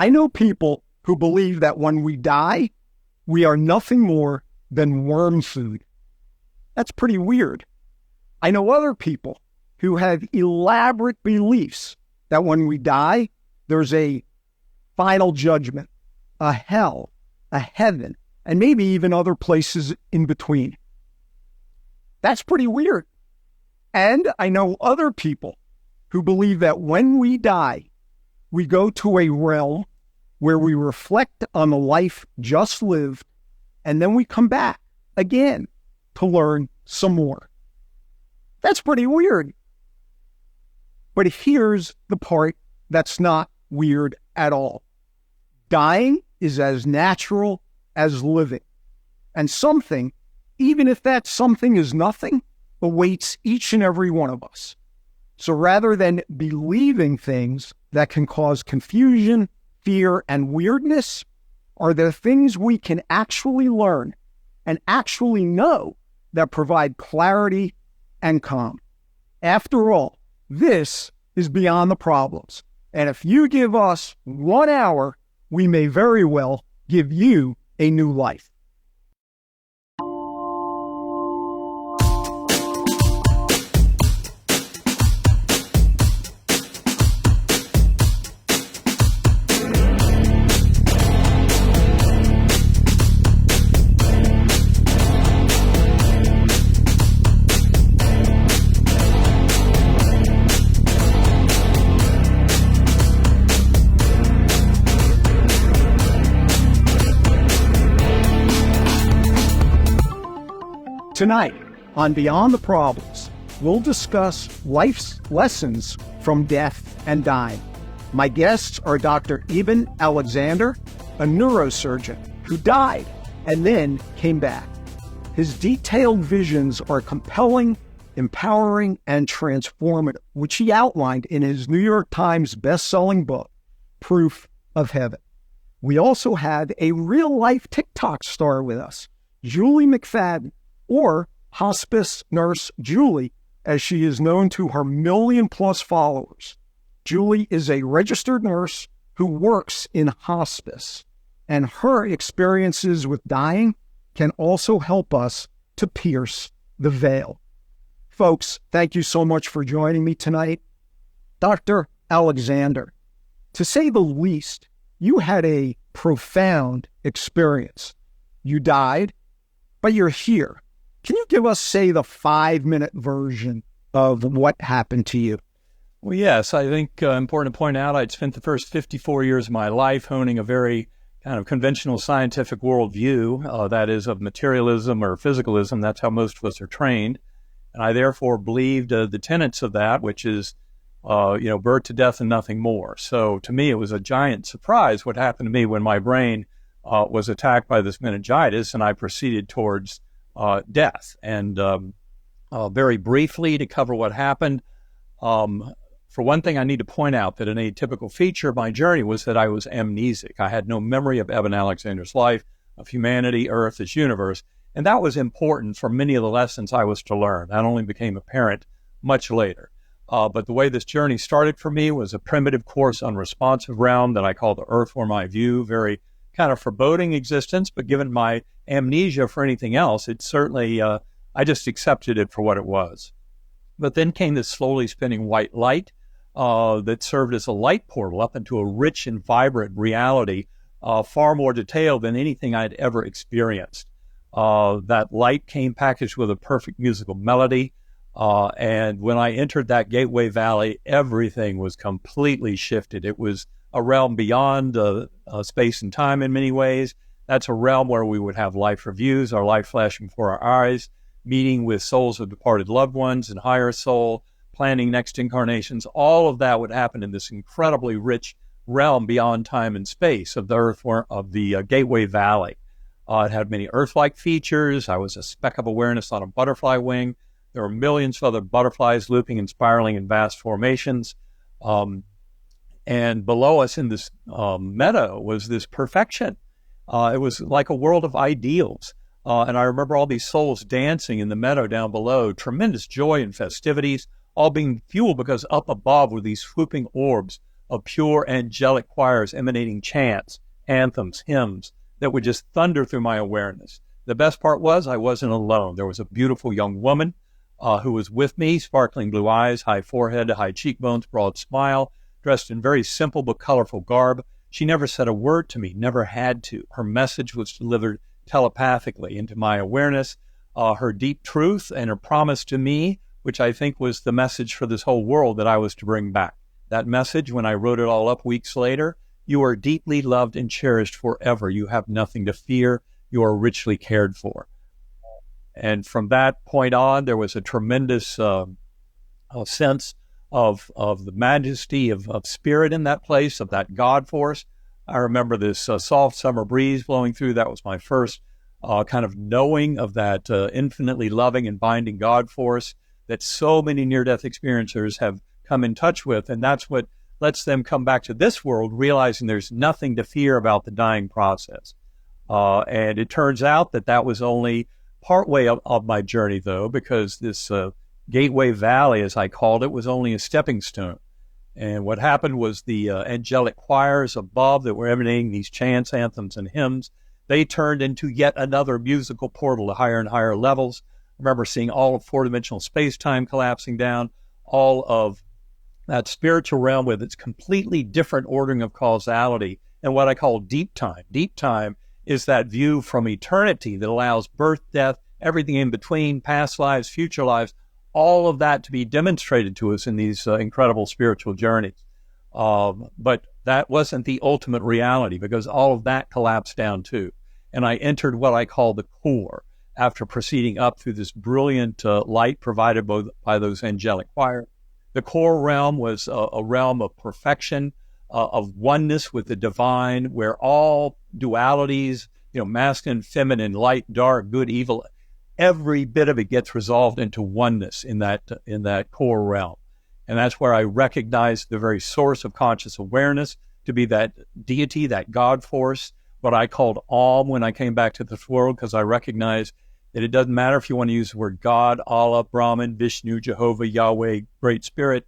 I know people who believe that when we die, we are nothing more than worm food. That's pretty weird. I know other people who have elaborate beliefs that when we die, there's a final judgment, a hell, a heaven, and maybe even other places in between. That's pretty weird. And I know other people who believe that when we die, we go to a realm where we reflect on the life just lived, and then we come back again to learn some more. That's pretty weird. But here's the part that's not weird at all. Dying is as natural as living. And something, even if that something is nothing, awaits each and every one of us. So rather than believing things that can cause confusion, fear, and weirdness, are there things we can actually learn and actually know that provide clarity and calm? After all, this is beyond the problems. And if you give us 1 hour, we may very well give you a new life. Tonight, on Beyond the Problems, we'll discuss life's lessons from death and dying. My guests are Dr. Eben Alexander, a neurosurgeon who died and then came back. His detailed visions are compelling, empowering, and transformative, which he outlined in his New York Times best-selling book, Proof of Heaven. We also have a real-life TikTok star with us, Julie McFadden, or Hospice Nurse Julie, as she is known to her 1 million-plus followers. Julie is a registered nurse who works in hospice, and her experiences with dying can also help us to pierce the veil. Folks, thank you so much for joining me tonight. Dr. Alexander, to say the least, you had a profound experience. You died, but you're here. Can you give us, say, the 5-minute version of what happened to you? Well, yes, I think important to point out I'd spent the first 54 years of my life honing a very kind of conventional scientific worldview, that is of materialism or physicalism. That's how most of us are trained. And I therefore believed the tenets of that, which is, birth to death and nothing more. So to me, it was a giant surprise what happened to me when my brain was attacked by this meningitis, and I proceeded towards death. And very briefly, to cover what happened, for one thing, I need to point out that an atypical feature of my journey was that I was amnesic. I had no memory of Eben Alexander's life, of humanity, Earth, this universe, and that was important for many of the lessons I was to learn. That only became apparent much later. But the way this journey started for me was a primitive course unresponsive realm that I call the Earth or my view, very kind of foreboding existence, but given my amnesia for anything else, it certainly, I just accepted it for what it was. But then came this slowly spinning white light that served as a light portal up into a rich and vibrant reality, far more detailed than anything I'd ever experienced. That light came packaged with a perfect musical melody, and when I entered that gateway valley, everything was completely shifted. It was a realm beyond space and time in many ways. That's a realm where we would have life reviews, our life flashing before our eyes, meeting with souls of departed loved ones and higher soul, planning next incarnations. All of that would happen in this incredibly rich realm beyond time and space of the Earth, of the Gateway Valley. It had many Earth-like features. I was a speck of awareness on a butterfly wing. There were millions of other butterflies looping and spiraling in vast formations. And below us in this meadow was this perfection. It was like a world of ideals. And I remember all these souls dancing in the meadow down below, tremendous joy and festivities, all being fueled because up above were these swooping orbs of pure angelic choirs emanating chants, anthems, hymns that would just thunder through my awareness. The best part was I wasn't alone. There was a beautiful young woman who was with me, sparkling blue eyes, high forehead, high cheekbones, broad smile, dressed in very simple but colorful garb. She never said a word to me, never had to. Her message was delivered telepathically into my awareness. Her deep truth and her promise to me, which I think was the message for this whole world that I was to bring back. That message, when I wrote it all up weeks later, you are deeply loved and cherished forever. You have nothing to fear. You are richly cared for. And from that point on, there was a tremendous sense of the majesty of spirit in that place, of that God force. I remember this soft summer breeze blowing through. That was my first kind of knowing of that infinitely loving and binding God force that so many near-death experiencers have come in touch with. And that's what lets them come back to this world, realizing there's nothing to fear about the dying process. And it turns out that that was only partway of my journey, though, because this Gateway Valley, as I called it, was only a stepping stone. And what happened was the angelic choirs above that were emanating these chants, anthems, and hymns, they turned into yet another musical portal to higher and higher levels. I remember seeing all of four-dimensional space-time collapsing down, all of that spiritual realm with its completely different ordering of causality, and what I call deep time. Deep time is that view from eternity that allows birth, death, everything in between, past lives, future lives, all of that to be demonstrated to us in these incredible spiritual journeys. But that wasn't the ultimate reality, because all of that collapsed down too. And I entered what I call the core after proceeding up through this brilliant light provided by those angelic choirs. The core realm was a realm of perfection, of oneness with the divine, where all dualities, masculine, feminine, light, dark, good, evil, every bit of it gets resolved into oneness in that core realm. And that's where I recognized the very source of conscious awareness to be that deity, that God force, what I called Om when I came back to this world, because I recognized that it doesn't matter if you want to use the word God, Allah, Brahman, Vishnu, Jehovah, Yahweh, Great Spirit.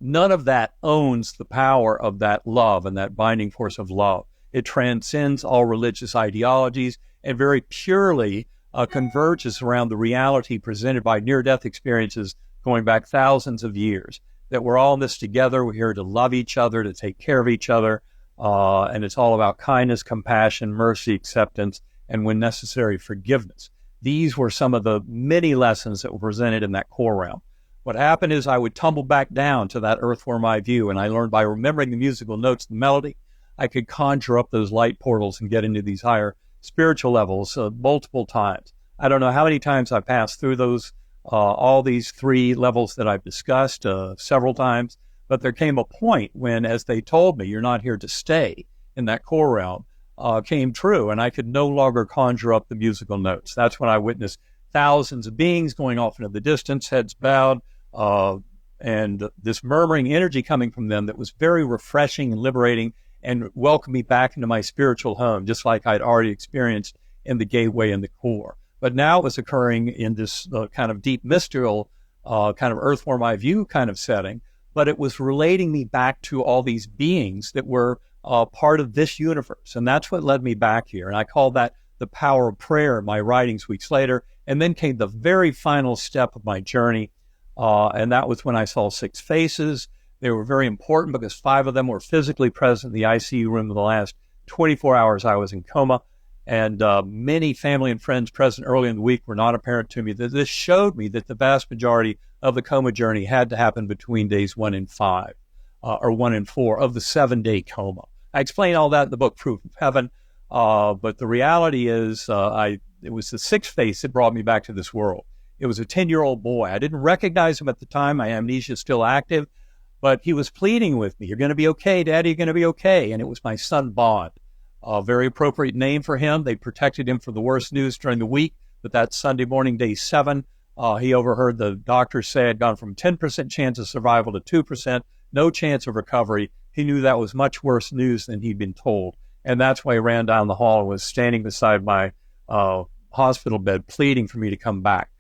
None of that owns the power of that love and that binding force of love. It transcends all religious ideologies and very purely converges around the reality presented by near-death experiences going back thousands of years, that we're all in this together. We're here to love each other, to take care of each other, and it's all about kindness, compassion, mercy, acceptance, and when necessary, forgiveness. These were some of the many lessons that were presented in that core realm. What happened is I would tumble back down to that earthworm eye view, and I learned by remembering the musical notes, the melody, I could conjure up those light portals and get into these higher spiritual levels multiple times. I don't know how many times I passed through those, all these three levels that I've discussed several times, but there came a point when, as they told me, you're not here to stay in that core realm, came true, and I could no longer conjure up the musical notes. That's when I witnessed thousands of beings going off into the distance, heads bowed, and this murmuring energy coming from them that was very refreshing and liberating and welcomed me back into my spiritual home, just like I'd already experienced in the gateway and the core. But now it was occurring in this kind of deep mystical, kind of earthworm eye view kind of setting, but it was relating me back to all these beings that were part of this universe. And that's what led me back here. And I call that the power of prayer in my writings weeks later. And then came the very final step of my journey. And that was when I saw 6 faces. They were very important because 5 of them were physically present in the ICU room in the last 24 hours I was in coma. And many family and friends present early in the week were not apparent to me. This showed me that the vast majority of the coma journey had to happen between days 1 and 5, or 1 and 4 of the 7-day coma. I explain all that in the book, Proof of Heaven. But the reality is it was the 6th face that brought me back to this world. It was a 10-year-old boy. I didn't recognize him at the time. My amnesia is still active. But he was pleading with me, "You're going to be okay, Daddy, you're going to be okay." And it was my son, Bond. A very appropriate name for him. They protected him from the worst news during the week. But that Sunday morning, day 7, he overheard the doctors say I'd gone from 10% chance of survival to 2%, no chance of recovery. He knew that was much worse news than he'd been told. And that's why he ran down the hall and was standing beside my hospital bed, pleading for me to come back.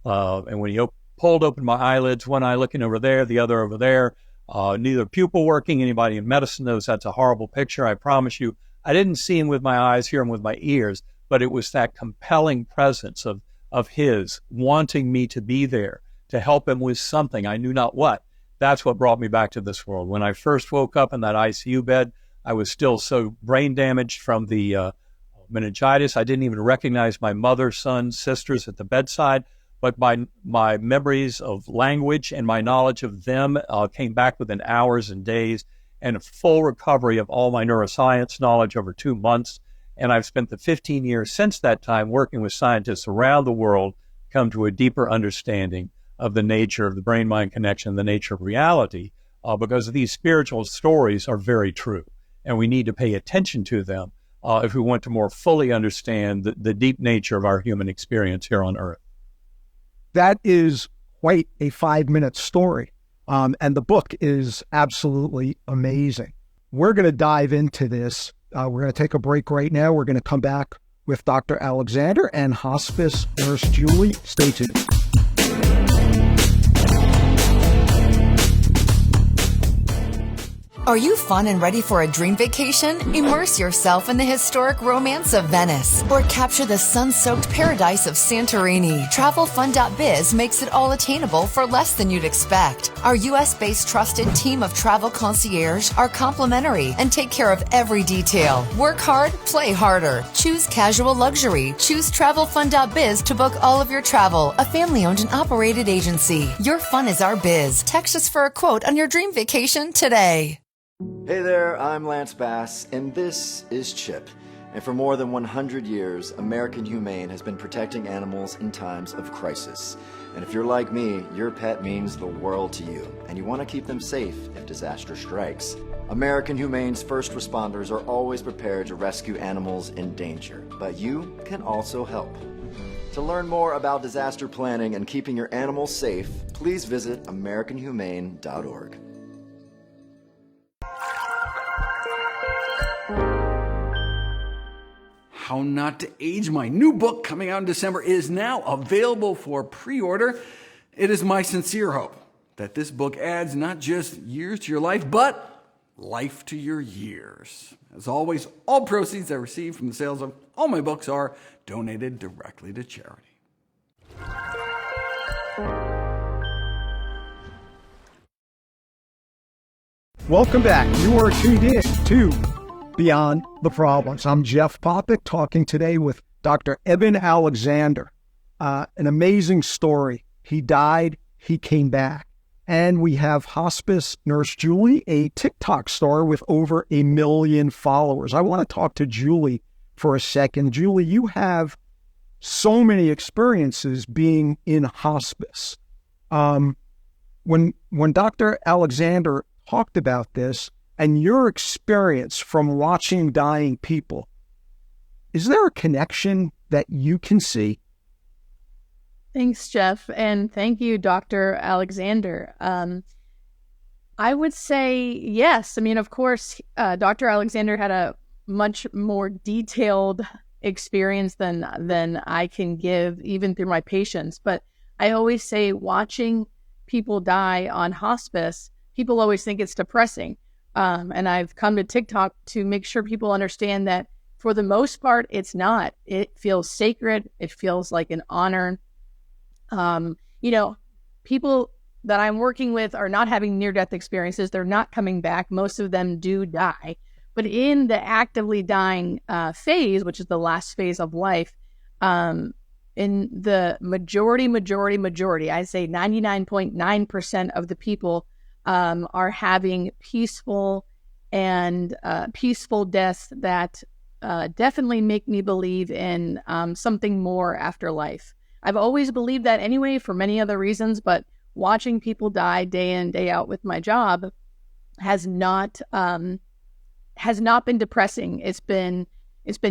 And when he pulled open my eyelids, one eye looking over there, the other over there, neither pupil working. Anybody in medicine knows that's a horrible picture. I promise you, I didn't see him with my eyes, hear him with my ears, but it was that compelling presence of his wanting me to be there, to help him with something, I knew not what. That's what brought me back to this world. When I first woke up in that ICU bed, I was still so brain damaged from the meningitis. I didn't even recognize my mother, son, sisters at the bedside, but my memories of language and my knowledge of them came back within hours and days, and a full recovery of all my neuroscience knowledge over 2 months. And I've spent the 15 years since that time working with scientists around the world, come to a deeper understanding of the nature of the brain-mind connection, the nature of reality, because these spiritual stories are very true, and we need to pay attention to them if we want to more fully understand the deep nature of our human experience here on Earth. That is quite a 5-minute story, and the book is absolutely amazing. We're going to dive into this. We're going to take a break right now. We're going to come back with Dr. Alexander and hospice nurse Julie. Stay tuned. Are you fun and ready for a dream vacation? Immerse yourself in the historic romance of Venice or capture the sun-soaked paradise of Santorini. TravelFun.biz makes it all attainable for less than you'd expect. Our U.S.-based trusted team of travel concierge are complimentary and take care of every detail. Work hard, play harder. Choose casual luxury. Choose TravelFun.biz to book all of your travel. A family-owned and operated agency. Your fun is our biz. Text us for a quote on your dream vacation today. Hey there, I'm Lance Bass, and this is CHIP. And for more than 100 years, American Humane has been protecting animals in times of crisis. And if you're like me, your pet means the world to you, and you want to keep them safe if disaster strikes. American Humane's first responders are always prepared to rescue animals in danger, but you can also help. To learn more about disaster planning and keeping your animals safe, please visit AmericanHumane.org. How Not to Age, my new book coming out in December, is now available for pre-order. It is my sincere hope that this book adds not just years to your life, but life to your years. As always, all proceeds I receive from the sales of all my books are donated directly to charity. Welcome back. You are tuned in to Beyond the Problems. I'm Jeff Popick, talking today with Dr. Eben Alexander. An amazing story. He died, he came back. And we have hospice nurse Julie, a TikTok star with over 1 million followers. I want to talk to Julie for a second. Julie, you have so many experiences being in hospice. When Dr. Alexander talked about this, and your experience from watching dying people, is there a connection that you can see? Thanks, Jeff, and thank you, Dr. Alexander. I would say yes. I mean, of course, Dr. Alexander had a much more detailed experience than I can give, even through my patients. But I always say, watching people die on hospice, people always think it's depressing. And I've come to TikTok to make sure people understand that for the most part, it's not. It feels sacred. It feels like an honor. People that I'm working with are not having near-death experiences. They're not coming back. Most of them do die. But in the actively dying phase, which is the last phase of life, in the majority, I'd say 99.9% of the people are having peaceful deaths that definitely make me believe in something more after life. I've always believed that anyway for many other reasons, but watching people die day in, day out with my job has not been depressing. It's been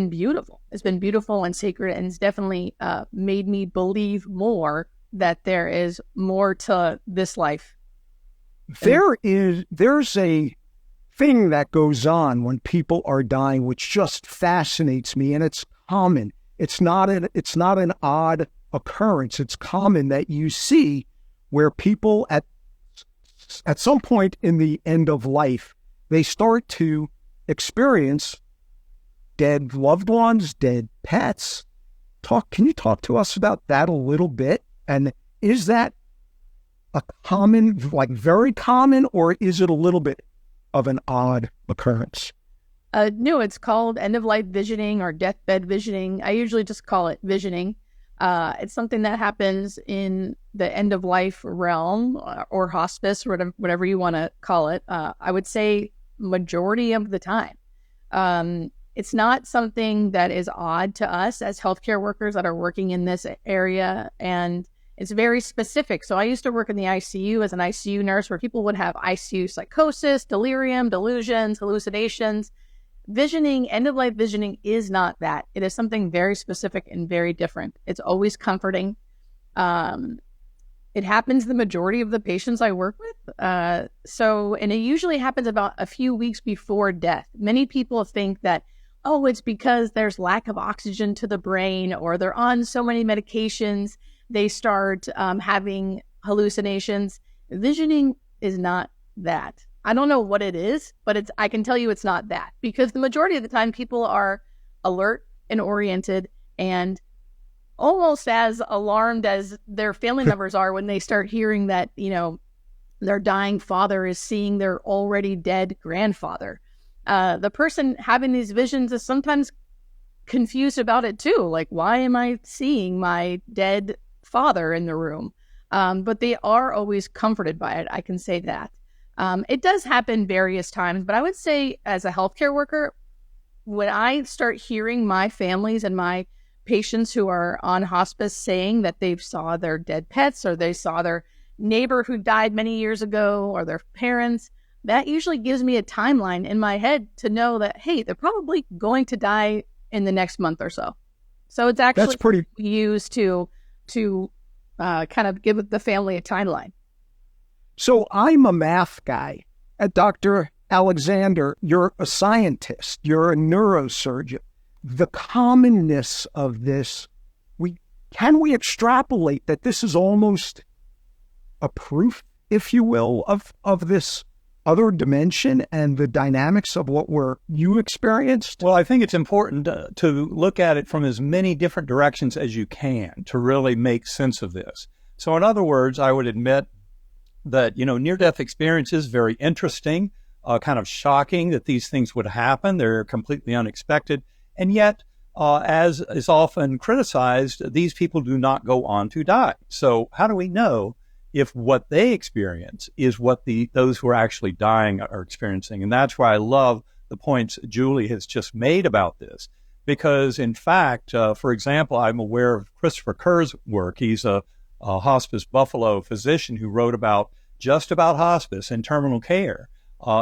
beautiful. It's been beautiful and sacred, and it's definitely made me believe more that there is more to this life. There's a thing that goes on when people are dying, which just fascinates me, and it's common. It's not an odd occurrence. It's common that you see where people at at some point in the end of life, they start to experience dead loved ones, dead pets. Can you talk to us about that a little bit? And is that a common, like very common, or is it a little bit of an odd occurrence? No, it's called end-of-life visioning or deathbed visioning. I usually just call it visioning. It's something that happens in the end-of-life realm or hospice, or whatever you want to call it. I would say majority of the time. It's not something that is odd to us as healthcare workers that are working in this area, and it's very specific. So I used to work in the ICU as an ICU nurse, where people would have ICU psychosis, delirium, delusions, hallucinations. Visioning, end-of-life visioning is not that. It is something very specific and very different. It's always comforting. It happens the majority of the patients I work with. And it usually happens about a few weeks before death. Many people think that, oh, it's because there's lack of oxygen to the brain, or they're on so many medications, they start having hallucinations. Visioning is not that. I don't know what it is, but I can tell you it's not that, because the majority of the time people are alert and oriented and almost as alarmed as their family members are when they start hearing that, their dying father is seeing their already dead grandfather. The person having these visions is sometimes confused about it too. Like, why am I seeing my dead father in the room? But they are always comforted by it. I can say that. It does happen various times, but I would say as a healthcare worker, when I start hearing my families and my patients who are on hospice saying that they've saw their dead pets, or they saw their neighbor who died many years ago, or their parents, that usually gives me a timeline in my head to know that, hey, they're probably going to die in the next month or so. So it's actually used to kind of give the family a timeline. So I'm a math guy. Dr. Alexander, you're a scientist. You're a neurosurgeon. The commonness of this, can we extrapolate that this is almost a proof, if you will, of this other dimension and the dynamics of what you experienced? Well, I think it's important to look at it from as many different directions as you can to really make sense of this. So in other words, I would admit that, near-death experience is very interesting, kind of shocking that these things would happen. They're completely unexpected. And yet, as is often criticized, these people do not go on to die. So how do we know if what they experience is what those who are actually dying are experiencing? And that's why I love the points Julie has just made about this. Because, in fact, for example, I'm aware of Christopher Kerr's work. He's a hospice Buffalo physician who wrote about hospice and terminal care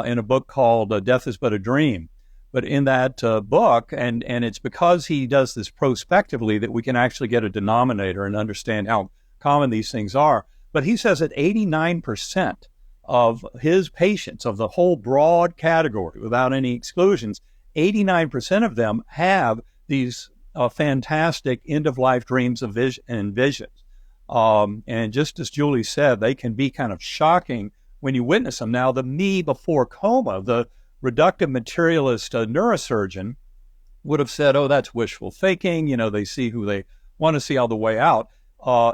in a book called Death is But a Dream. But in that book, and it's because he does this prospectively that we can actually get a denominator and understand how common these things are. But he says that 89% of his patients, of the whole broad category, without any exclusions, 89% of them have these fantastic end-of-life dreams and visions. And just as Julie said, they can be kind of shocking when you witness them. Now, the me before coma, the reductive materialist neurosurgeon would have said, oh, that's wishful thinking. They see who they want to see all the way out.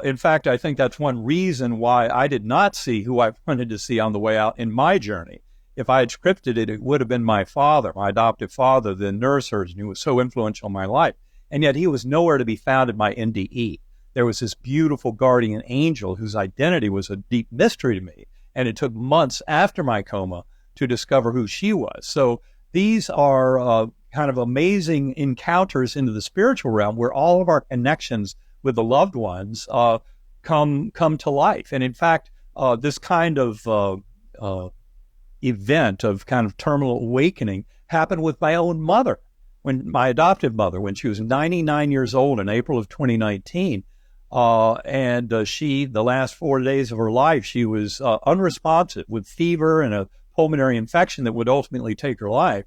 In fact, I think that's one reason why I did not see who I wanted to see on the way out in my journey. If I had scripted it, it would have been my father, my adoptive father, the neurosurgeon who was so influential in my life. And yet he was nowhere to be found in my NDE. There was this beautiful guardian angel whose identity was a deep mystery to me. And it took months after my coma to discover who she was. So these are kind of amazing encounters into the spiritual realm where all of our connections with the loved ones come to life. And in fact, this kind of event of kind of terminal awakening happened with my own mother, my adoptive mother, when she was 99 years old in April of 2019. And she, the last 4 days of her life, she was unresponsive with fever and a pulmonary infection that would ultimately take her life.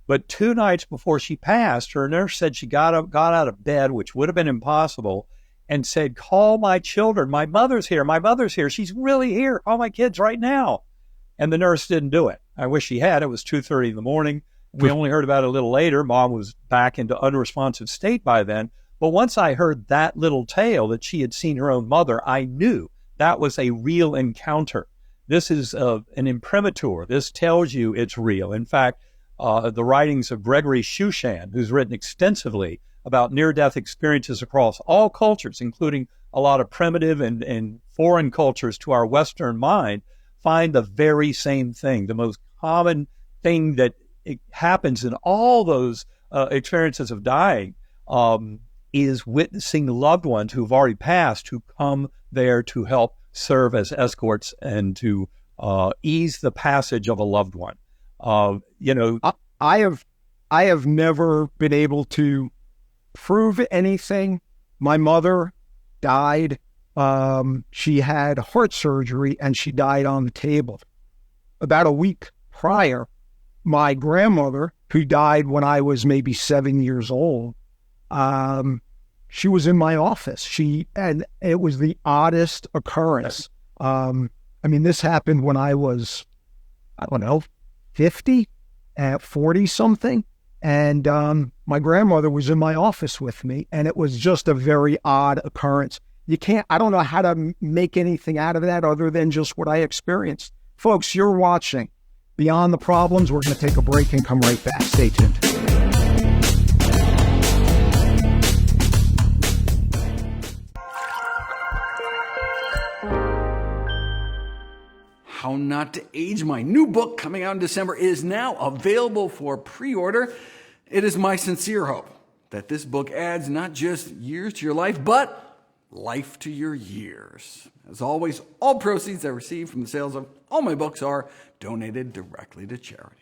But 2 nights before she passed, her nurse said she got out of bed, which would have been impossible, and said, call my children. My mother's here. She's really here. Call my kids right now. And the nurse didn't do it. I wish she had. It was 2:30 in the morning. We only heard about it a little later. Mom was back into unresponsive state by then. But once I heard that little tale that she had seen her own mother, I knew that was a real encounter. This is an imprimatur. This tells you it's real. In fact, the writings of Gregory Shushan, who's written extensively about near-death experiences across all cultures, including a lot of primitive and foreign cultures to our Western mind, find the very same thing. The most common thing that it happens in all those experiences of dying is witnessing loved ones who've already passed who come there to help serve as escorts and to ease the passage of a loved one. I have never been able to prove anything. My mother died. She had heart surgery and she died on the table. About a week prior, my grandmother, who died when I was maybe 7 years old, she was in my office. And it was the oddest occurrence. This happened when I was, 50, 40 something. And my grandmother was in my office with me, and it was just a very odd occurrence. I don't know how to make anything out of that other than just what I experienced. Folks, you're watching Beyond the Problems. We're going to take a break and come right back. Stay tuned. How Not to Age, my new book coming out in December, is now available for pre-order. It is my sincere hope that this book adds not just years to your life, but life to your years. As always, all proceeds I receive from the sales of all my books are donated directly to charity.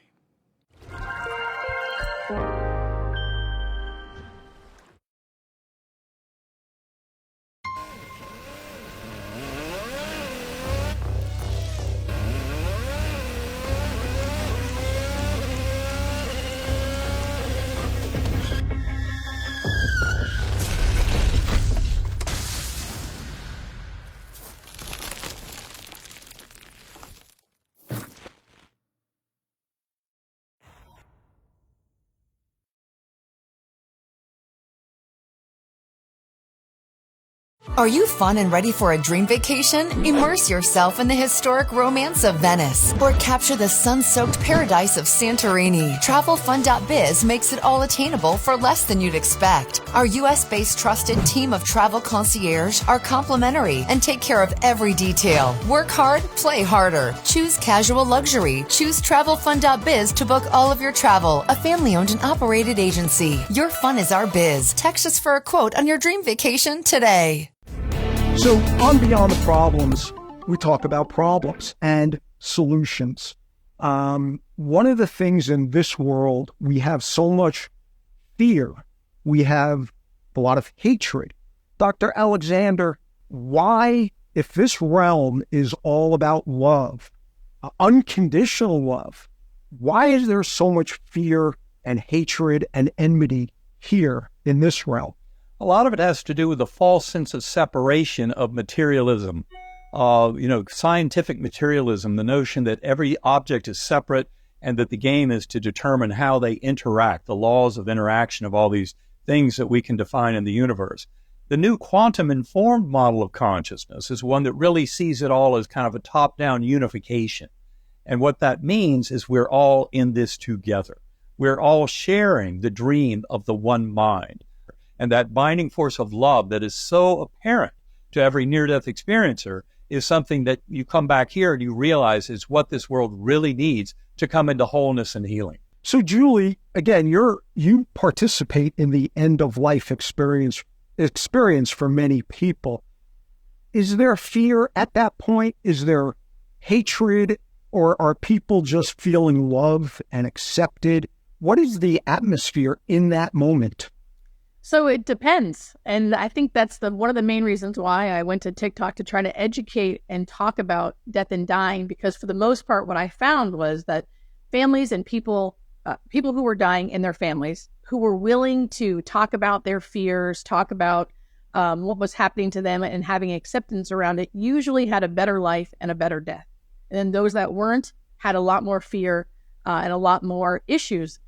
Are you fun and ready for a dream vacation? Immerse yourself in the historic romance of Venice or capture the sun-soaked paradise of Santorini. TravelFund.biz makes it all attainable for less than you'd expect. Our U.S.-based trusted team of travel concierge are complimentary and take care of every detail. Work hard, play harder. Choose casual luxury. Choose TravelFund.biz to book all of your travel. A family-owned and operated agency. Your fun is our biz. Text us for a quote on your dream vacation today. So on Beyond the Problems, we talk about problems and solutions. One of the things in this world, we have so much fear. We have a lot of hatred. Dr. Alexander, why, if this realm is all about love, unconditional love, why is there so much fear and hatred and enmity here in this realm? A lot of it has to do with the false sense of separation of materialism. Scientific materialism, the notion that every object is separate and that the game is to determine how they interact, the laws of interaction of all these things that we can define in the universe. The new quantum-informed model of consciousness is one that really sees it all as kind of a top-down unification. And what that means is we're all in this together. We're all sharing the dream of the one mind. And that binding force of love that is so apparent to every near-death experiencer is something that you come back here and you realize is what this world really needs to come into wholeness and healing. So, Julie, again, you participate in the end-of-life experience for many people. Is there fear at that point? Is there hatred? Or are people just feeling love and accepted? What is the atmosphere in that moment? So it depends. And I think that's one of the main reasons why I went to TikTok to try to educate and talk about death and dying, because for the most part, what I found was that families and people who were dying in their families, who were willing to talk about their fears, talk about what was happening to them and having acceptance around it, usually had a better life and a better death. And then those that weren't had a lot more fear and a lot more issues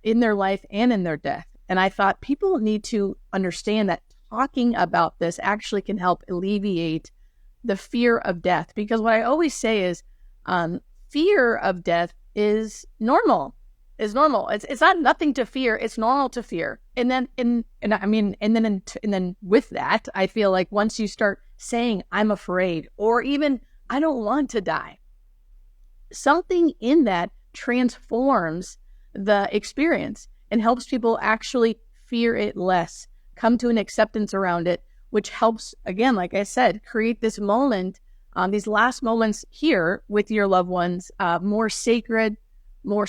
in their life and in their death. And I thought people need to understand that talking about this actually can help alleviate the fear of death. Because what I always say is fear of death is normal. It's not nothing to fear. It's normal to fear. And then with that, I feel like once you start saying I'm afraid, or even I don't want to die, something in that transforms the experience and helps people actually fear it less, come to an acceptance around it, which helps, again, like I said, create this moment, these last moments here with your loved ones, more sacred, more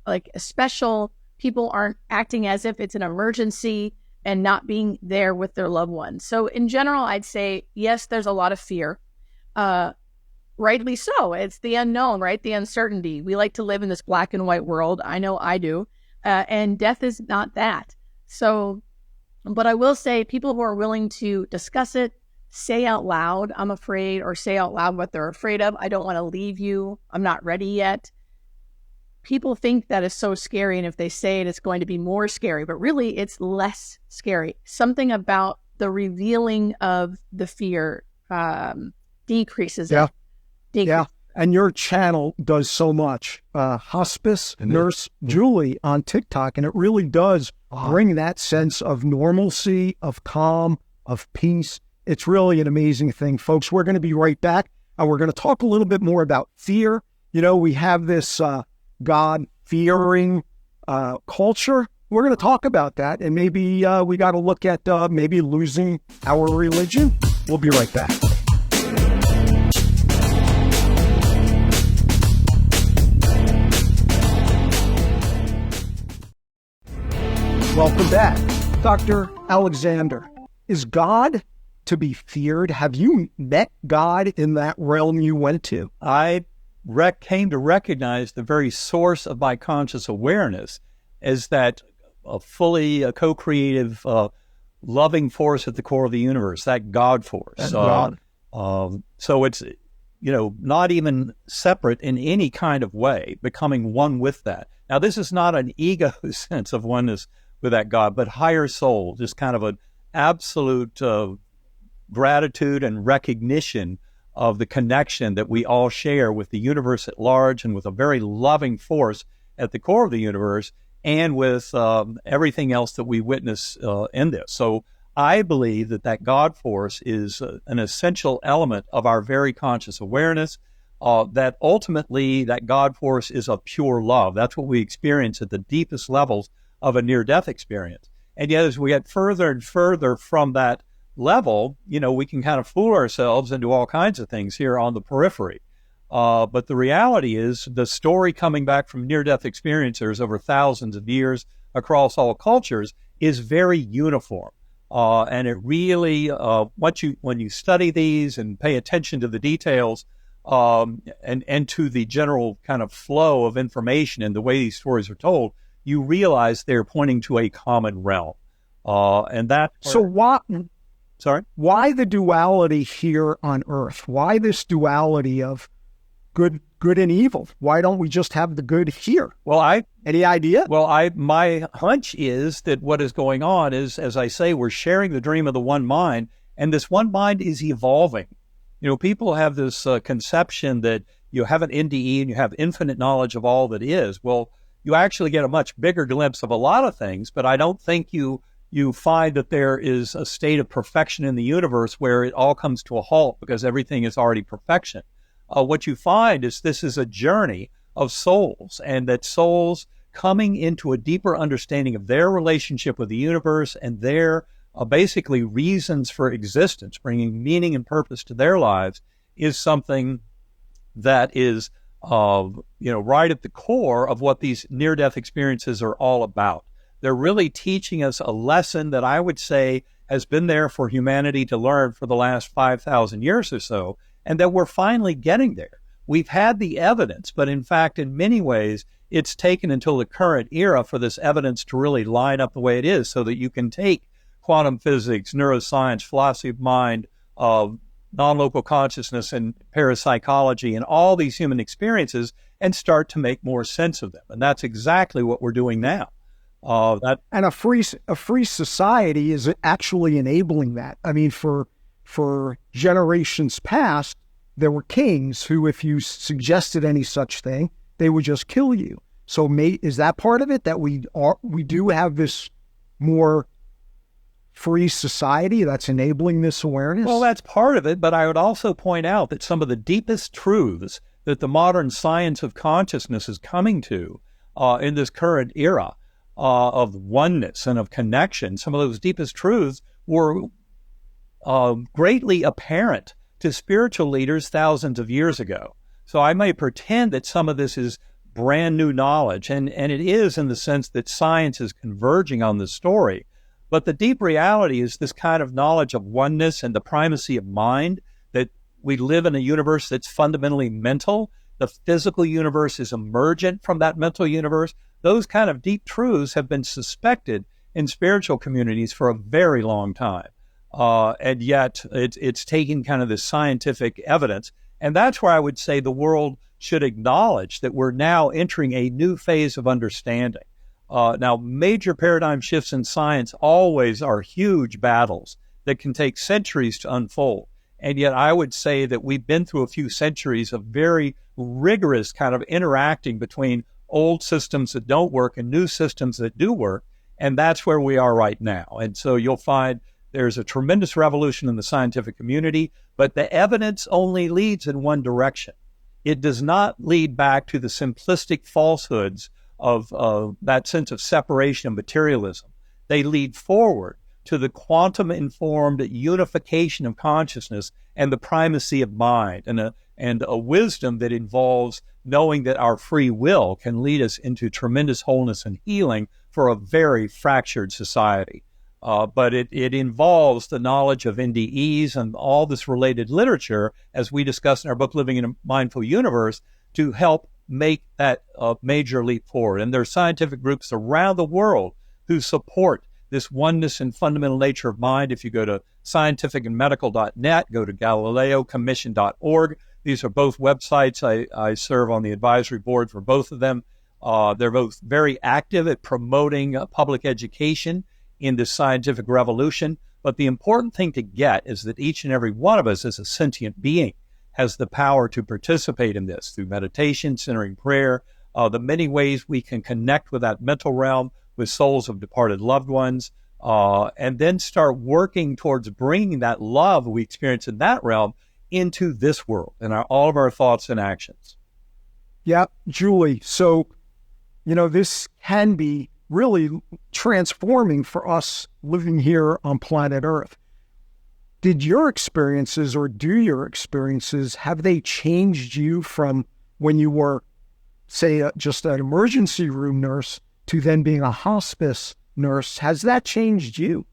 like special. People aren't acting as if it's an emergency and not being there with their loved ones. So in general, I'd say, yes, there's a lot of fear. Rightly so. It's the unknown, right? The uncertainty. We like to live in this black and white world. I know I do. And death is not that. So, but I will say people who are willing to discuss it, say out loud, I'm afraid, or say out loud what they're afraid of. I don't want to leave you. I'm not ready yet. People think that is so scary, and if they say it, it's going to be more scary, but really it's less scary. Something about the revealing of the fear decreases it. Yeah. And your channel does so much. Hospice Nurse Julie on TikTok, and it really does bring that sense of normalcy, of calm, of peace. It's really an amazing thing, folks. We're going to be right back, and we're going to talk a little bit more about fear. You know, we have this God-fearing culture. We're going to talk about that, and maybe we got to look at maybe losing our religion. We'll be right back. Welcome back. Dr. Alexander, is God to be feared? Have you met God in that realm you went to? I came to recognize the very source of my conscious awareness as that fully co-creative, loving force at the core of the universe, that God force. God. So it's, not even separate in any kind of way, becoming one with that. Now, this is not an ego sense of oneness with that God, but higher soul, just kind of an absolute gratitude and recognition of the connection that we all share with the universe at large, and with a very loving force at the core of the universe, and with everything else that we witness in this. So I believe that God force is an essential element of our very conscious awareness, that ultimately that God force is a pure love. That's what we experience at the deepest levels of a near-death experience. And yet as we get further and further from that level, we can kind of fool ourselves into all kinds of things here on the periphery. But the reality is the story coming back from near-death experiencers over thousands of years across all cultures is very uniform. And it really, when you study these and pay attention to the details, and to the general kind of flow of information and the way these stories are told, you realize they're pointing to a common realm. So why the duality here on Earth? Why this duality of good and evil? Why don't we just have the good here? Well, any idea? Well, my hunch is that what is going on is, as I say, we're sharing the dream of the one mind, and this one mind is evolving. People have this conception that you have an NDE and you have infinite knowledge of all that is. Well, you actually get a much bigger glimpse of a lot of things, but I don't think you find that there is a state of perfection in the universe where it all comes to a halt because everything is already perfection. What you find is this is a journey of souls, and that souls coming into a deeper understanding of their relationship with the universe and their basically reasons for existence, bringing meaning and purpose to their lives, is something that is right at the core of what these near-death experiences are all about. They're really teaching us a lesson that I would say has been there for humanity to learn for the last 5,000 years or so, and that we're finally getting there. We've had the evidence, but in fact, in many ways, it's taken until the current era for this evidence to really line up the way it is, so that you can take quantum physics, neuroscience, philosophy of mind, non-local consciousness and parapsychology and all these human experiences and start to make more sense of them. And that's exactly what we're doing now. And a free society is actually enabling that. I mean, for generations past, there were kings who, if you suggested any such thing, they would just kill you. So is that part of it, that we do have this more free society that's enabling this awareness? Well, that's part of it, but I would also point out that some of the deepest truths that the modern science of consciousness is coming to in this current era of oneness and of connection, some of those deepest truths were greatly apparent to spiritual leaders thousands of years ago. So I may pretend that some of this is brand new knowledge, and it is, in the sense that science is converging on the story. But the deep reality is this kind of knowledge of oneness and the primacy of mind, that we live in a universe that's fundamentally mental. The physical universe is emergent from that mental universe. Those kind of deep truths have been suspected in spiritual communities for a very long time. And yet it's taking kind of this scientific evidence. And that's where I would say the world should acknowledge that we're now entering a new phase of understanding. Now, major paradigm shifts in science always are huge battles that can take centuries to unfold. And yet I would say that we've been through a few centuries of very rigorous kind of interacting between old systems that don't work and new systems that do work. And that's where we are right now. And so you'll find there's a tremendous revolution in the scientific community, but the evidence only leads in one direction. It does not lead back to the simplistic falsehoods of that sense of separation and materialism. They lead forward to the quantum-informed unification of consciousness and the primacy of mind, and a wisdom that involves knowing that our free will can lead us into tremendous wholeness and healing for a very fractured society. But it involves the knowledge of NDEs and all this related literature, as we discuss in our book, Living in a Mindful Universe, to help make that major leap forward. And there are scientific groups around the world who support this oneness and fundamental nature of mind. If you go to scientificandmedical.net, go to GalileoCommission.org. These are both websites. I serve on the advisory board for both of them. They're both very active at promoting public education in this scientific revolution. But the important thing to get is that each and every one of us as a sentient being has the power to participate in this through meditation, centering prayer, the many ways we can connect with that mental realm, with souls of departed loved ones, and then start working towards bringing that love we experience in that realm into this world and all of our thoughts and actions. Yeah, Julie. So, this can be really transforming for us living here on planet Earth. Did your experiences, or do your experiences, have they changed you from when you were, say, just an emergency room nurse to then being a hospice nurse? Has that changed you?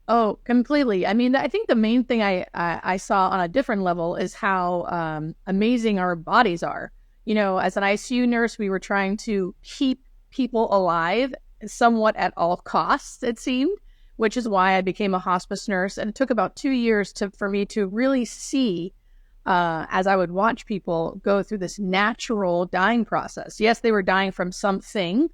Oh, completely. I mean, I think the main thing I saw on a different level is how amazing our bodies are. As an ICU nurse, we were trying to keep people alive somewhat at all costs, it seemed, which is why I became a hospice nurse. And it took about 2 years for me to really see, as I would watch people go through this natural dying process. Yes, they were dying from something,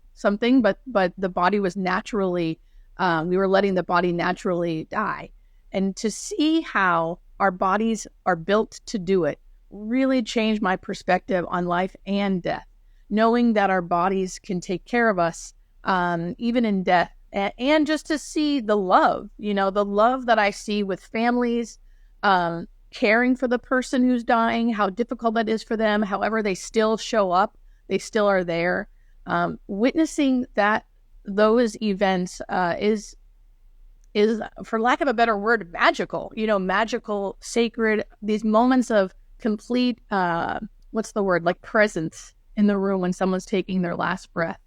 but the body was naturally, we were letting the body naturally die. And to see how our bodies are built to do it really changed my perspective on life and death. Knowing that our bodies can take care of us, even in death, and just to see the love, the love that I see with families, caring for the person who's dying, how difficult that is for them. However, they still show up, they still are there. Witnessing those events is, for lack of a better word, magical. Magical, sacred. These moments of complete, like presence in the room when someone's taking their last breath.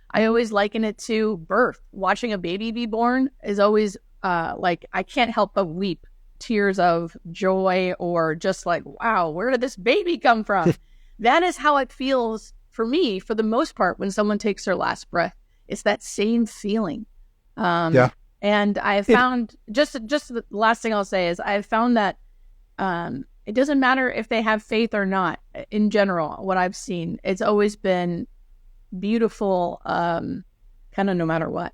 I always liken it to birth. Watching a baby be born is always I can't help but weep tears of joy, or just like, wow, where did this baby come from? That is how it feels for me, for the most part, when someone takes their last breath. It's that same feeling. Yeah. And I have found, just the last thing I'll say is, I have found that It doesn't matter if they have faith or not. In general, what I've seen, it's always been beautiful, kind of no matter what.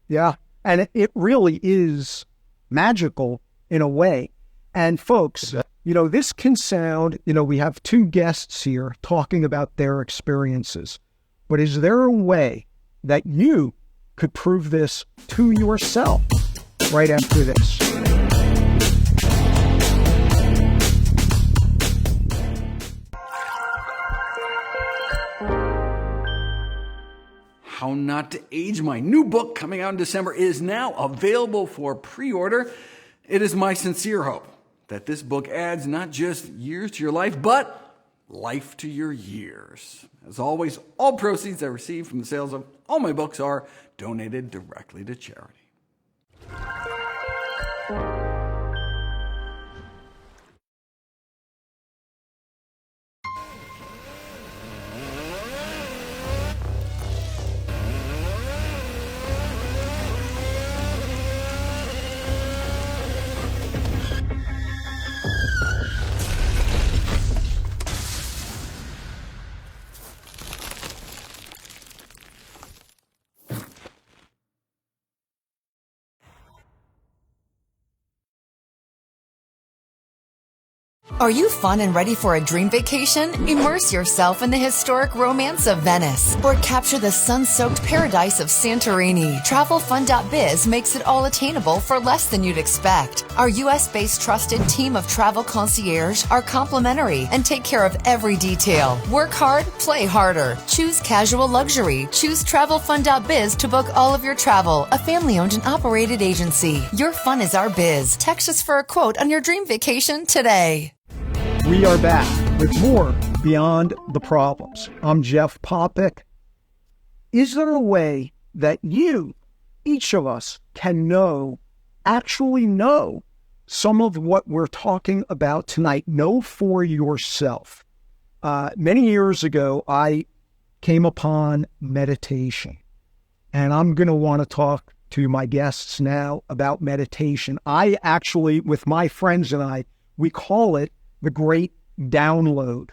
Yeah. And it really is magical in a way. And folks, this can sound, we have two guests here talking about their experiences. But is there a way that you could prove this to yourself right after this? How Not to Age, my new book coming out in December, is now available for pre-order. It is my sincere hope that this book adds not just years to your life, but life to your years. As always, all proceeds I receive from the sales of all my books are donated directly to charity. Are you fun and ready for a dream vacation? Immerse yourself in the historic romance of Venice or capture the sun-soaked paradise of Santorini. TravelFund.biz makes it all attainable for less than you'd expect. Our U.S.-based trusted team of travel concierge are complimentary and take care of every detail. Work hard, play harder. Choose casual luxury. Choose TravelFund.biz to book all of your travel. A family-owned and operated agency. Your fun is our biz. Text us for a quote on your dream vacation today. We are back with more Beyond the Problems. I'm Jeff Popick. Is there a way that you, each of us, can actually know some of what we're talking about tonight? Know for yourself. Many years ago, I came upon meditation, and I'm going to want to talk to my guests now about meditation. I actually, with my friends and we call it the great download.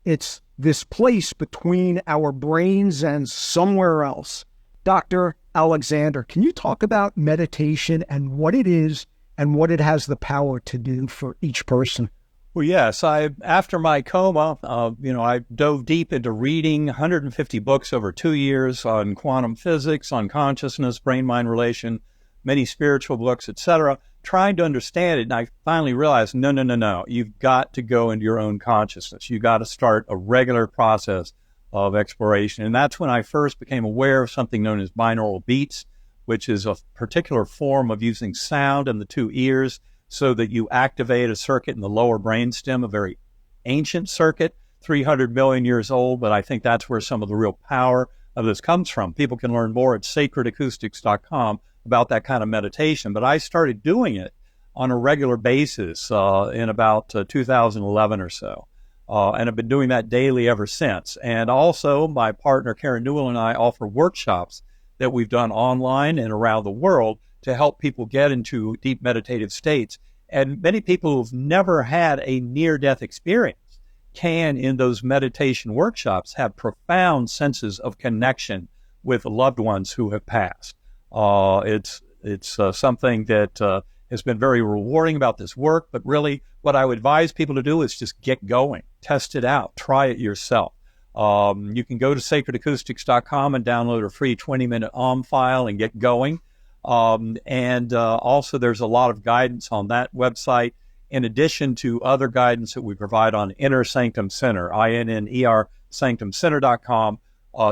It's this place between our brains and somewhere else. Dr. Alexander, can you talk about meditation and what it is and what it has the power to do for each person? Well, yes. After my coma, I dove deep into reading 150 books over 2 years on quantum physics, on consciousness, brain-mind relation, many spiritual books, etc., trying to understand it. And I finally realized, no. You've got to go into your own consciousness. You've got to start a regular process of exploration. And that's when I first became aware of something known as binaural beats, which is a particular form of using sound in the two ears so that you activate a circuit in the lower brainstem, a very ancient circuit, 300 million years old. But I think that's where some of the real power of this comes from. People can learn more at sacredacoustics.com about that kind of meditation. But I started doing it on a regular basis in about 2011 or so. And I've been doing that daily ever since. And also, my partner, Karen Newell, and I offer workshops that we've done online and around the world to help people get into deep meditative states. And many people who've never had a near-death experience can, in those meditation workshops, have profound senses of connection with loved ones who have passed. It's something that has been very rewarding about this work, but really what I would advise people to do is just get going, test it out, try it yourself. You can go to sacredacoustics.com and download a free 20-minute file and get going. Also there's a lot of guidance on that website, in addition to other guidance that we provide on Inner Sanctum Center, INNER sanctumcenter.com,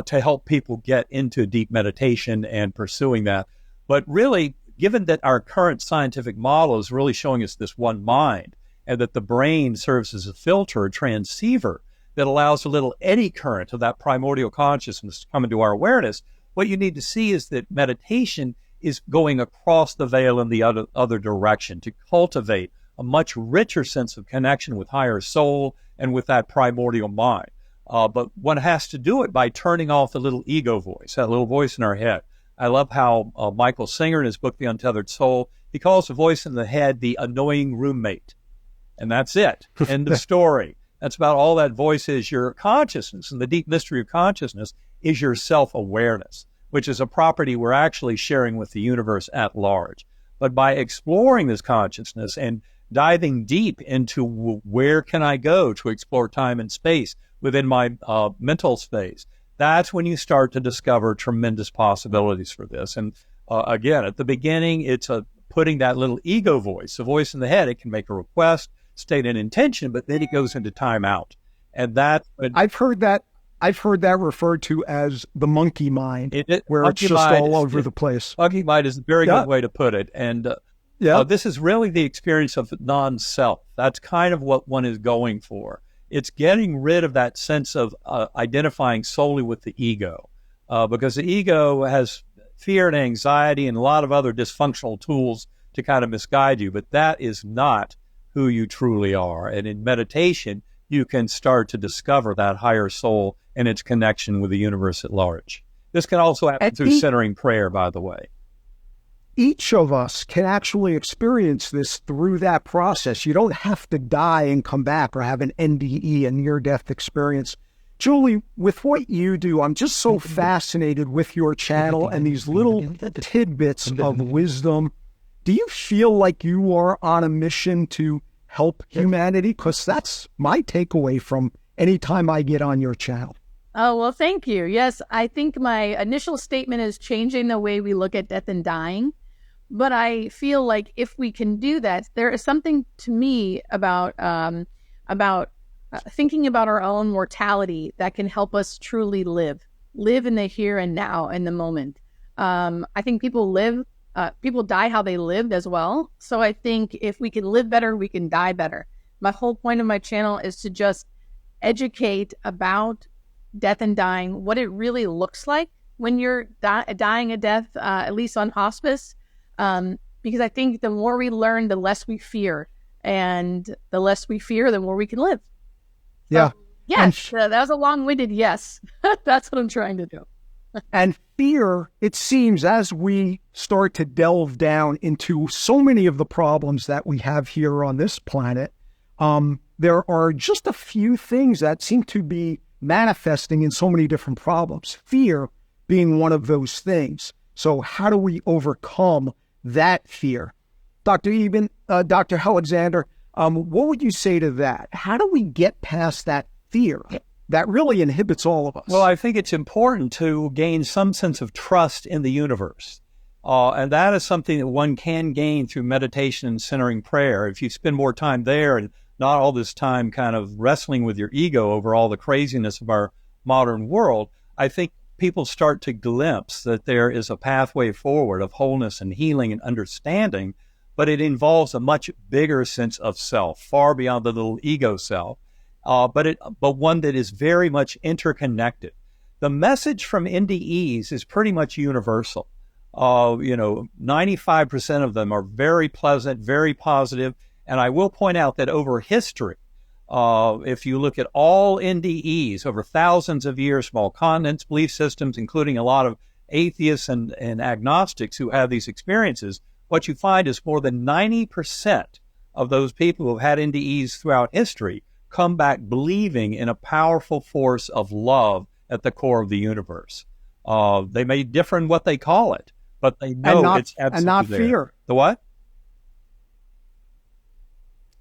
to help people get into deep meditation and pursuing that. But really, given that our current scientific model is really showing us this one mind, and that the brain serves as a filter, a transceiver that allows a little eddy current of that primordial consciousness to come into our awareness, what you need to see is that meditation is going across the veil in the other direction to cultivate a much richer sense of connection with higher soul and with that primordial mind. But one has to do it by turning off the little ego voice, that little voice in our head. I love how Michael Singer, in his book, The Untethered Soul, he calls the voice in the head the annoying roommate. And that's it. End of story. That's about all that voice is. Your consciousness, and the deep mystery of consciousness is your self-awareness, which is a property we're actually sharing with the universe at large. But by exploring this consciousness and diving deep into where can I go to explore time and space within my mental space, that's when you start to discover tremendous possibilities for this. And again, at the beginning, it's putting that little ego voice, the voice in the head. It can make a request, state an intention, but then it goes into timeout. And that I've heard that referred to as the monkey mind, where it's just all over the place. Monkey mind is a very good way to put it. And this is really the experience of non-self. That's kind of what one is going for. It's getting rid of that sense of identifying solely with the ego, because the ego has fear and anxiety and a lot of other dysfunctional tools to kind of misguide you, but that is not who you truly are. And in meditation, you can start to discover that higher soul and its connection with the universe at large. This can also happen through centering prayer, by the way. Each of us can actually experience this through that process. You don't have to die and come back or have an NDE, a near-death experience. Julie, with what you do, I'm just so fascinated with your channel and these little tidbits of wisdom. Do you feel like you are on a mission to help humanity? Because that's my takeaway from any time I get on your channel. Oh, well, thank you. Yes, I think my initial statement is changing the way we look at death and dying. But I feel like if we can do that, there is something to me about thinking about our own mortality that can help us truly live in the here and now, in the moment. I think people die how they lived as well. So I think if we can live better, we can die better. My whole point of my channel is to just educate about death and dying, what it really looks like when you're dying a death, at least on hospice. Because I think the more we learn, the less we fear. And the less we fear, the more we can live. Yeah. So, yes, that was a long-winded yes. That's what I'm trying to do. And fear, it seems, as we start to delve down into so many of the problems that we have here on this planet, there are just a few things that seem to be manifesting in so many different problems. Fear being one of those things. So how do we overcome that fear? Dr. Alexander, what would you say to that? How do we get past that fear that really inhibits all of us? Well, I think it's important to gain some sense of trust in the universe. And that is something that one can gain through meditation and centering prayer. If you spend more time there and not all this time kind of wrestling with your ego over all the craziness of our modern world, I think people start to glimpse that there is a pathway forward of wholeness and healing and understanding, but it involves a much bigger sense of self, far beyond the little ego self, but one that is very much interconnected. The message from NDEs is pretty much universal. 95% of them are very pleasant, very positive, and I will point out that over history, if you look at all NDEs over thousands of years from all continents, belief systems, including a lot of atheists and agnostics who have these experiences, what you find is more than 90% of those people who have had NDEs throughout history come back believing in a powerful force of love at the core of the universe. They may differ in what they call it, but they know it's absolutely and not there. Fear. The what?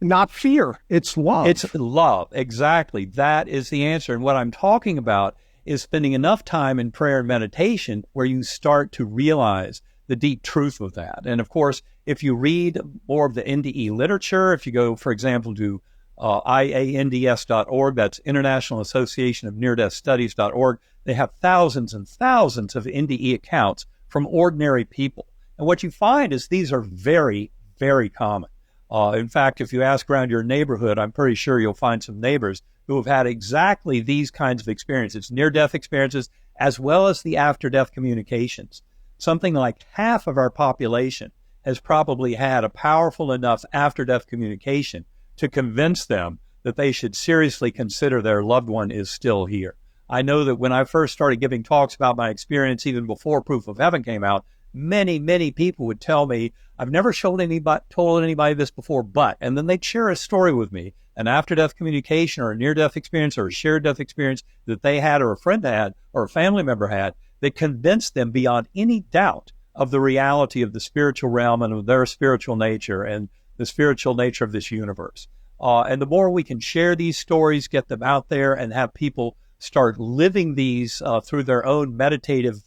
Not fear. It's love. It's love. Exactly. That is the answer. And what I'm talking about is spending enough time in prayer and meditation where you start to realize the deep truth of that. And of course, if you read more of the NDE literature, if you go, for example, to IANDS.org, that's International Association of Near-Death Studies.org, they have thousands and thousands of NDE accounts from ordinary people. And what you find is these are very, very common. In fact, if you ask around your neighborhood, I'm pretty sure you'll find some neighbors who have had exactly these kinds of experiences, near-death experiences, as well as the after-death communications. Something like half of our population has probably had a powerful enough after-death communication to convince them that they should seriously consider their loved one is still here. I know that when I first started giving talks about my experience, even before Proof of Heaven came out, many people would tell me, I've never told anybody this before, but, and then they'd share a story with me, an after-death communication or a near-death experience or a shared death experience that they had or a friend had or a family member had that convinced them beyond any doubt of the reality of the spiritual realm and of their spiritual nature and the spiritual nature of this universe. And the more we can share these stories, get them out there, and have people start living these through their own meditative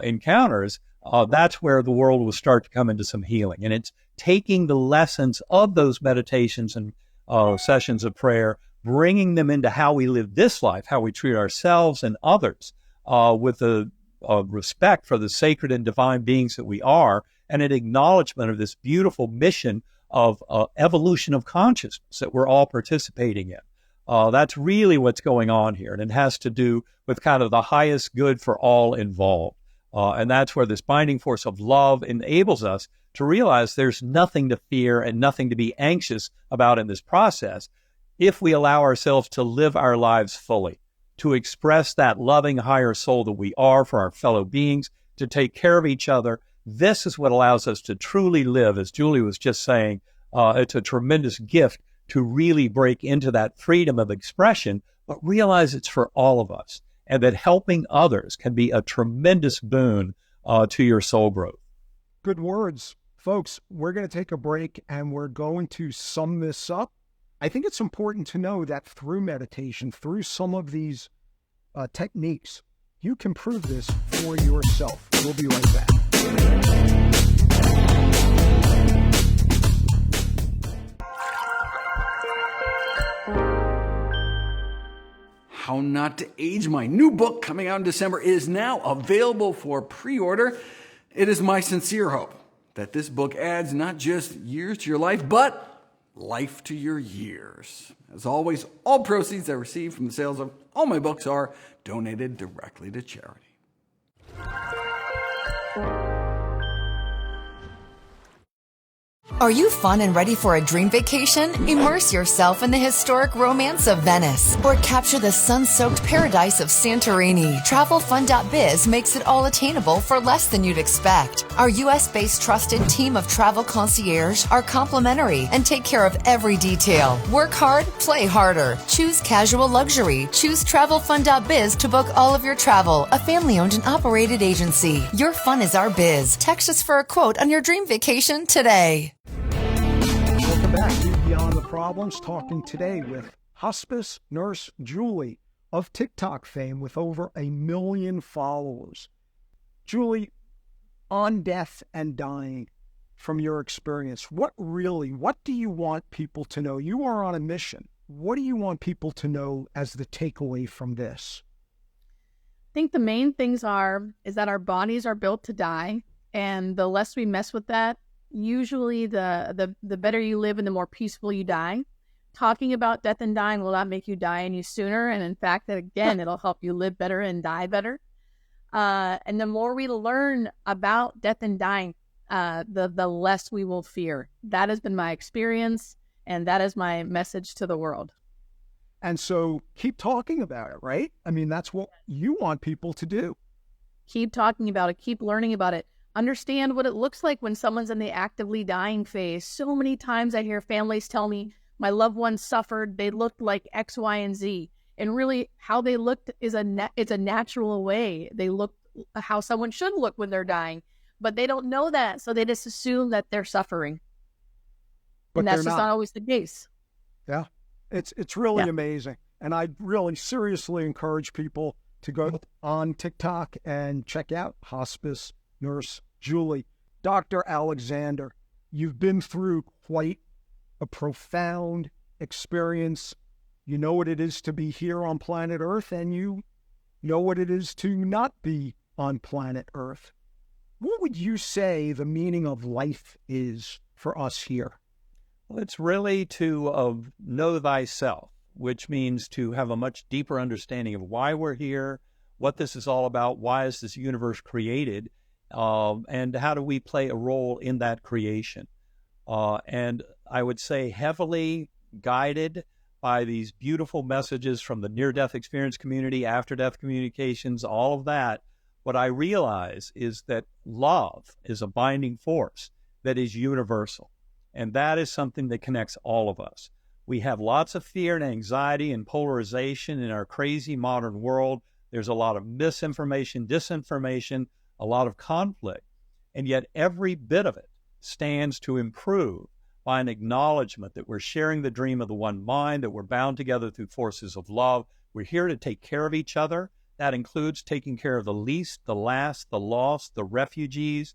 encounters, that's where the world will start to come into some healing. And it's taking the lessons of those meditations and sessions of prayer, bringing them into how we live this life, how we treat ourselves and others with a respect for the sacred and divine beings that we are, and an acknowledgement of this beautiful mission of evolution of consciousness that we're all participating in. That's really what's going on here, and it has to do with kind of the highest good for all involved. And that's where this binding force of love enables us to realize there's nothing to fear and nothing to be anxious about in this process if we allow ourselves to live our lives fully, to express that loving higher soul that we are for our fellow beings, to take care of each other. This is what allows us to truly live. As Julie was just saying, it's a tremendous gift to really break into that freedom of expression, but realize it's for all of us, and that helping others can be a tremendous boon to your soul growth. Good words. Folks, we're going to take a break and we're going to sum this up. I think it's important to know that through meditation, through some of these techniques, you can prove this for yourself. We'll be right back. How Not to Age, my new book coming out in December, is now available for pre-order. It is my sincere hope that this book adds not just years to your life, but life to your years. As always, all proceeds I receive from the sales of all my books are donated directly to charity. Are you fun and ready for a dream vacation? Immerse yourself in the historic romance of Venice or capture the sun-soaked paradise of Santorini. TravelFund.biz makes it all attainable for less than you'd expect. Our U.S.-based trusted team of travel concierge are complimentary and take care of every detail. Work hard, play harder. Choose casual luxury. Choose TravelFund.biz to book all of your travel. A family-owned and operated agency. Your fun is our biz. Text us for a quote on your dream vacation today. Welcome back to Beyond the Problems, talking today with hospice nurse Julie of TikTok fame with over 1 million followers. Julie, on death and dying, from your experience, what do you want people to know? You are on a mission. What do you want people to know as the takeaway from this? I think the main things is that our bodies are built to die, and the less we mess with that, usually the better you live and the more peaceful you die. Talking about death and dying will not make you die any sooner. And in fact, again, it'll help you live better and die better. And the more we learn about death and dying, the less we will fear. That has been my experience, and that is my message to the world. And so keep talking about it, right? I mean, that's what you want people to do. Keep talking about it. Keep learning about it. Understand what it looks like when someone's in the actively dying phase. So many times I hear families tell me, my loved ones suffered, they looked like X, Y, and Z. And really how they looked is it's a natural way. They look how someone should look when they're dying, but they don't know that. So they just assume that they're suffering. But and that's just not always the case. Yeah, it's really amazing. And I really seriously encourage people to go on TikTok and check out Hospice Nurse Julie. Dr. Alexander, you've been through quite a profound experience. You know what it is to be here on planet Earth, and you know what it is to not be on planet Earth. What would you say the meaning of life is for us here? Well, it's really to know thyself, which means to have a much deeper understanding of why we're here, what this is all about, why is this universe created, and how do we play a role in that creation. And I would say heavily guided by these beautiful messages from the near-death experience community, after-death communications, all of that. what I realize is that love is a binding force that is universal. And that is something that connects all of us. We have lots of fear and anxiety and polarization in our crazy modern world. There's a lot of misinformation, disinformation, a lot of conflict. And yet every bit of it stands to improve by an acknowledgement that we're sharing the dream of the one mind, that we're bound together through forces of love. We're here to take care of each other. That includes taking care of the least, the last, the lost, the refugees,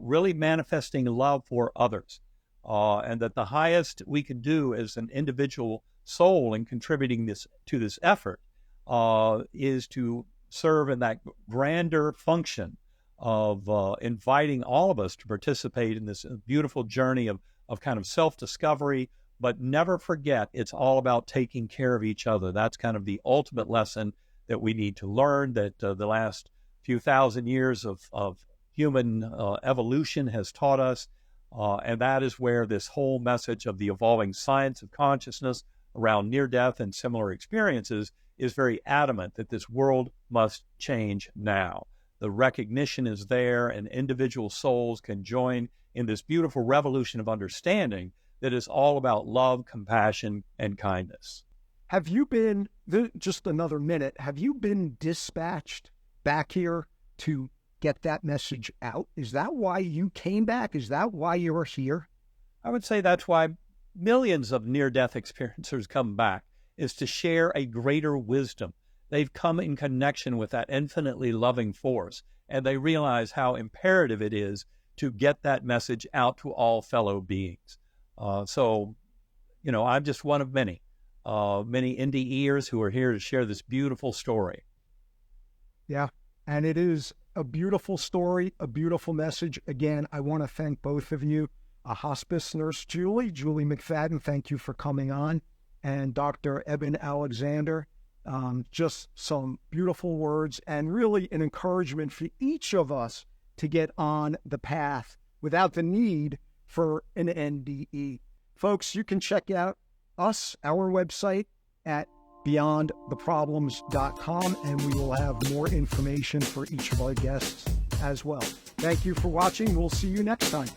really manifesting love for others. And that the highest we can do as an individual soul in contributing to this effort is to serve in that grander function of inviting all of us to participate in this beautiful journey of kind of self-discovery, but never forget it's all about taking care of each other. That's kind of the ultimate lesson that we need to learn, that the last few thousand years of human evolution has taught us. And that is where this whole message of the evolving science of consciousness around near-death and similar experiences is very adamant that this world must change now. The recognition is there, and individual souls can join in this beautiful revolution of understanding that is all about love, compassion, and kindness. Have you been, just another minute, have you been dispatched back here to get that message out? Is that why you came back? Is that why you're here? I would say that's why millions of near-death experiencers come back, is to share a greater wisdom. They've come in connection with that infinitely loving force, and they realize how imperative it is to get that message out to all fellow beings. So, I'm just one of many indie ears who are here to share this beautiful story. Yeah, and it is a beautiful story, a beautiful message. Again, I want to thank both of you. Hospice nurse Julie McFadden, thank you for coming on. And Dr. Eben Alexander, just some beautiful words and really an encouragement for each of us to get on the path without the need for an NDE. Folks, you can check out our website at beyondtheproblems.com, and we will have more information for each of our guests as well. Thank you for watching. We'll see you next time.